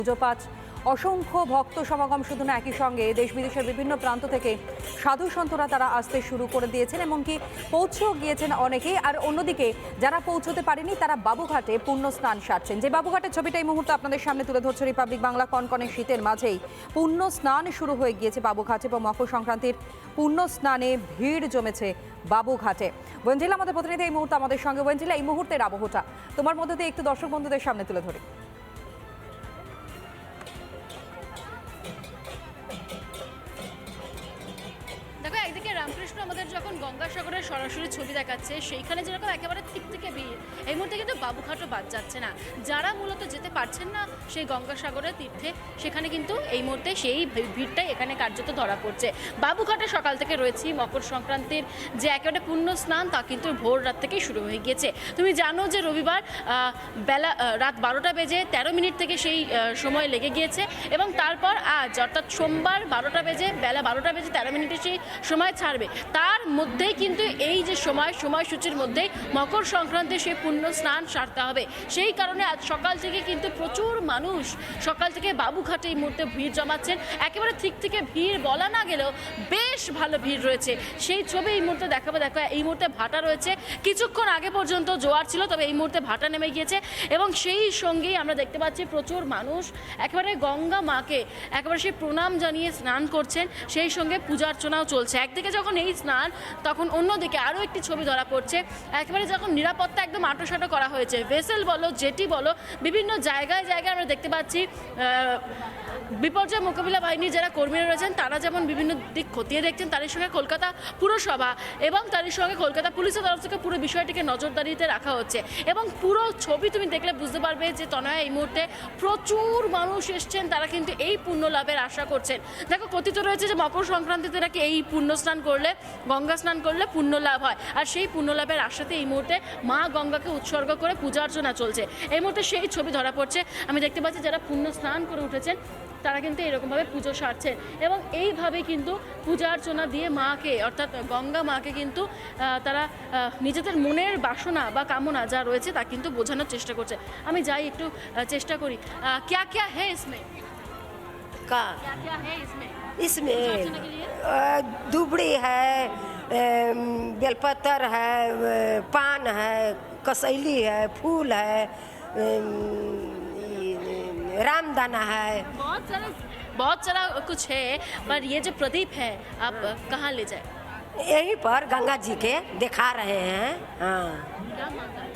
পুজোপাঠ অসংখ্য ভক্ত সমাগম শুধু না, একই সঙ্গে দেশ বিদেশের বিভিন্ন প্রান্ত থেকে সাধু সন্তরা তারা আসতে শুরু করে দিয়েছেন, এমনকি পৌঁছেও গিয়েছেন অনেকেই। আর অন্যদিকে যারা পৌঁছতে পারেনি তারা বাবুঘাটে পুণ্য স্নান সারছেন। যে বাবুঘাটের ছবিটা এই মুহূর্তে আপনাদের সামনে তুলে ধরছে রিপাবলিক বাংলা। কনকনে শীতের মাঝেই পুণ্য স্নান শুরু হয়ে গিয়েছে বাবুঘাটে এবং মকর সংক্রান্তির পুণ্য স্নানে ভিড় জমেছে বাবুঘাটে। ওয়েঞ্জিলা আমাদের প্রতিনিধি এই মুহূর্তে আমাদের সঙ্গে। ওয়েঞ্জিলা, এই মুহূর্তের আবহটা তোমার মধ্যে দিয়ে একটু দর্শক বন্ধুদের সামনে তুলে ধরি। দেখো, একদিকে রামকৃষ্ণ আমাদের যখন গঙ্গাসাগরের সরাসরি ছবি দেখাচ্ছে, সেইখানে যেরকম একেবারে ঠিক থেকে ভিড়, এই মুহূর্তে কিন্তু বাবুঘাটও বাদ যাচ্ছে না। যারা মূলত যেতে পারছেন না সেই গঙ্গাসাগরের তীর্থে, সেখানে কিন্তু এই মুহূর্তে সেই ভিড়টাই এখানে কার্যত ধরা পড়ছে। বাবুঘাটে সকাল থেকে রয়েছি। মকর সংক্রান্তির যে একেবারে পুণ্য স্নান, তা কিন্তু ভোর রাত থেকেই শুরু হয়ে গিয়েছে। তুমি জানো যে রবিবার রাত 12টা বেজে 13 মিনিট থেকে সেই সময় লেগে গিয়েছে, এবং তারপর আজ অর্থাৎ সোমবার বেলা 12টা বেজে 13 মিনিটে সেই সময় ছাড়বে। তার মধ্যেই কিন্তু এই যে সময়সূচির মধ্যেই মকর সংক্রান্তির সেই পুণ্য স্নান সারতে হবে। সেই কারণে আজ সকাল থেকে কিন্তু প্রচুর মানুষ সকাল থেকে বাবুঘাটে এই মুহূর্তে ভিড় জমাচ্ছেন। একেবারে ঠিক থেকে ভিড় বলা না গেলেও বেশ ভালো ভিড় রয়েছে। সেই ছবি এই মুহূর্তে দেখাবো। দেখো, এই মুহূর্তে ভাটা রয়েছে। কিছুক্ষণ আগে পর্যন্ত জোয়ার ছিল, তবে এই মুহূর্তে ভাটা নেমে গিয়েছে, এবং সেই সঙ্গেই আমরা দেখতে পাচ্ছি প্রচুর মানুষ একেবারে গঙ্গা মাকে একেবারে সেই প্রণাম জানিয়ে স্নান করছেন। সেই সঙ্গে পূজা অর্চনাও চলছে। একদিকে যখন এই স্নান, তখন অন্যদিকে আরও একটি ছবি ধরা পড়ছে। একেবারে যখন নিরাপত্তা একদম আঁটোসাঁটো করা হয়েছে, ভেসেল বলো, জেটি বলো, বিভিন্ন জায়গায় আমরা দেখতে পাচ্ছি বিপর্যয় মোকাবিলা বাহিনীর যারা কর্মীরা রয়েছেন, তারা যেমন বিভিন্ন দিক খতিয়ে দেখছেন, তাদের সঙ্গে কলকাতা পুরসভা এবং তাদের সঙ্গে কলকাতা পুলিশের তরফ থেকে পুরো বিষয়টিকে নজরদারিতে রাখা হচ্ছে। এবং পুরো ছবি তুমি দেখলে বুঝতে পারবে যে তনয়া, এই মুহূর্তে প্রচুর মানুষ এসছেন, তারা কিন্তু এই পুণ্য লাভের আশা করছেন। দেখো, কথিত রয়েছে যে মকর সংক্রান্তিতে নাকি এই পুণ্য স্নান করলে, গঙ্গা স্নান করলে পুণ্য লাভ হয়, আর সেই পুণ্য লাভের আশাতে এই মুহূর্তে মা গঙ্গাকে উৎসর্গ করে পূজা অর্চনা চলছে। এই মুহূর্তে সেই ছবি ধরা পড়ছে। আমি দেখতে পাচ্ছি যারা পুণ্য স্নান করে উঠেছেন, তারা কিন্তু এরকমভাবে পুজো সারছেন, এবং এইভাবে কিন্তু পূজা অর্চনা দিয়ে মাকে, অর্থাৎ গঙ্গা মাকে কিন্তু তারা নিজেদের মনের বাসনা বা কামনা যা রয়েছে তা কিন্তু বোঝানোর চেষ্টা করছে। আমি যাই একটু চেষ্টা করি। क्या क्या है इसमें? का क्या है इसमें? इसमें पूजा अर्चना के लिए? दुबड़ी है, बेलपत्र है, पान है, कसैली है, फूल है, रामदाना है। बहुत सारा कुछ है, पर ये जो प्रदीप है आप कहाँ ले जाए? यहीं पर गंगा जी के दिखा रहे हैं। हाँ, क्या मांगा है?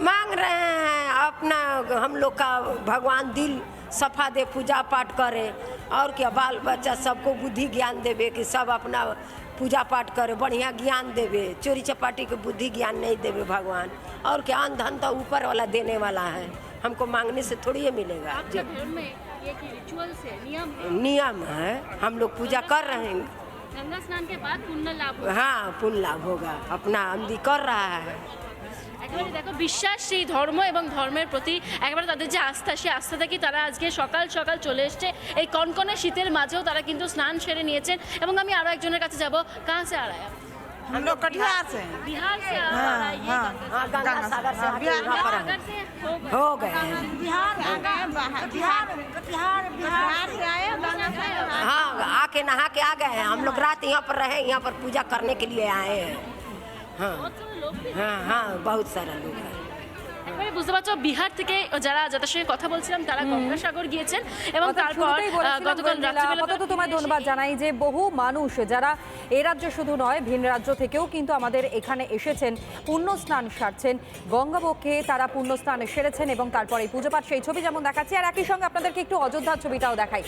मांग रहे हैं अपना, हम लोग का भगवान दिल सफा दे, पूजा पाठ करे, और क्या बाल बच्चा सबको बुद्धि ज्ञान देवे कि सब अपना पूजा पाठ करे, बढ़िया ज्ञान देवे, चोरी चपाटी के बुद्धि ज्ञान नहीं देवे भगवान। और क्या, अन्न धन तो ऊपर वाला देने वाला है, हमको मांगने से थोड़ी ये मिलेगा। आपके धर्म में ये रिचुअल्स है, नियम है, हम लोग पूजा कर रहे हैं। गंगा स्नान के बाद पुण्य लाभ होगा। हाँ, पुण्य लाभ होगा, अपना आमदी कर रहा है। একেবারে দেখো, বিশ্বাস, সেই ধর্ম এবং ধর্মের প্রতি একেবারে তাদের যে আস্থা, সেই আস্থা থেকে তারা আজকে সকাল সকাল চলে এসছে। এই কনকনে শীতের মাঝেও তারা কিন্তু স্নান সেরে নিয়েছেন। এবং আমি আরও একজনের কাছে যাব। কাহা সে আ রहा है? हम लोग कटिहार से हैं। बिहार से आ रहा है ये हाँ, गंगा हाँ, गंगा सागर से आके यहाँ पर सागर से हो गए हैं। बिहार आ गए हैं, बिहार से आए हैं, गंगा से आए हैं। हाँ, आके नहा के आ गए हैं। हम लोग रात यहाँ पर रहे, यहाँ पर पूजा करने के लिए आए हैं। हाँ बहुत सारे लोग भी हाँ हाँ, बहुत सारा लोग हैं। এবারে বুঝতে পারছো, বিহার থেকে যাদের সঙ্গে কথা বলছিলাম, তারা গঙ্গাসাগর গিয়েছেন, এবং তারপর গতকাল রাত্রিবেলা। আপাতত তোমায় ধন্যবাদ জানাই যে বহু মানুষ যারা এই রাজ্য শুধু নয়, ভিন রাজ্য থেকেও কিন্তু আমাদের এখানে এসেছেন, পুণ্য স্নান সারছেন গঙ্গাবক্ষে। তারা পুণ্য স্নান সেরেছেন এবং তারপরে পুজো পাঠ, সেই ছবি যেমন দেখাচ্ছি। আর একই সঙ্গে আপনাদেরকে একটু অযোধ্যার ছবিটাও দেখাই।